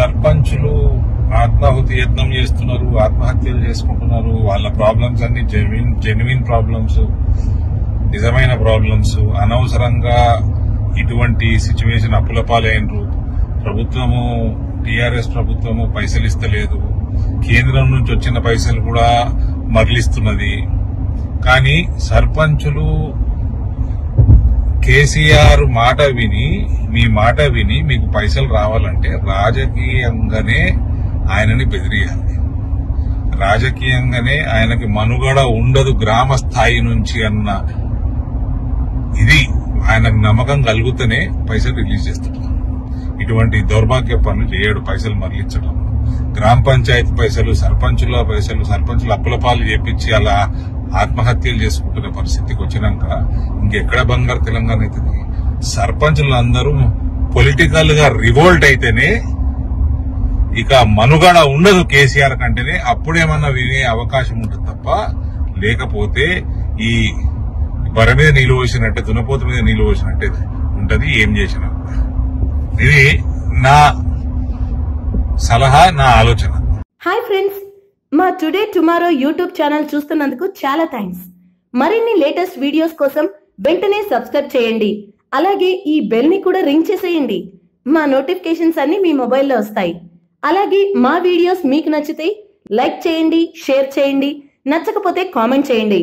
సర్పంచులు ఆత్మాహుతి యత్నం చేస్తున్నారు, ఆత్మహత్యలు చేసుకుంటున్నారు. వాళ్ళ ప్రాబ్లమ్స్ అన్ని జెన్యున్ ప్రాబ్లమ్స్, నిజమైన ప్రాబ్లమ్స్. అనవసరంగా ఇటువంటి సిచ్యువేషన్ అప్పులపాలైనరు. ప్రభుత్వము, టీఆర్ఎస్ ప్రభుత్వము పైసలు ఇస్తలేదు, కేంద్రం నుంచి వచ్చిన పైసలు కూడా మరలిస్తున్నది. కానీ సర్పంచులు కేసీఆర్ మాట విని, మీ మాట విని మీకు పైసలు రావాలంటే రాజకీయంగానే ఆయనని బెదిరియాలి, రాజకీయంగానే ఆయనకి మనుగడ ఉండదు గ్రామ స్థాయి నుంచి అన్న ఇది ఆయనకు నమ్మకం కలుగుతూనే పైసలు రిలీజ్ చేస్తాడు. ఇటువంటి దౌర్భాగ్య పనులు చేయడు. పైసలు మరలించడం, గ్రామ పంచాయతీ పైసలు, సర్పంచుల పైసలు, సర్పంచుల అప్పుల పాలు చేపించి అలా ఆత్మహత్యలు చేసుకుంటున్న పరిస్థితికి వచ్చినాక ఇంకెక్కడ బంగారు తెలంగాణ అవుతుంది? సర్పంచులు అందరూ పొలిటికల్ గా రివోల్ట్ అయితేనే ఇక మనుగడ ఉండదు కేసీఆర్ కంటేనే. అప్పుడేమన్నా వినే అవకాశం ఉంటుంది తప్ప, లేకపోతే ఈ బర మీద నీళ్ళు పోసినట్టే, దునపోతు మీద నీళ్ళు పోసినట్టే ఉంటది ఏం చేసినా. ఇది నా సలహా, నా ఆలోచన. హాయ్ ఫ్రెండ్స్, మా టుడే టుమారో యూట్యూబ్ ఛానల్ చూస్తున్నందుకు చాలా థ్యాంక్స్. మరిన్ని లేటెస్ట్ వీడియోస్ కోసం వెంటనే సబ్స్క్రైబ్ చేయండి. అలాగే ఈ బెల్ ని కూడా రింగ్ చేసేయండి. మా నోటిఫికేషన్స్ అన్ని మీ మొబైల్లో వస్తాయి. అలాగే మా వీడియోస్ మీకు నచ్చితే లైక్ చేయండి, షేర్ చేయండి, నచ్చకపోతే కామెంట్ చేయండి.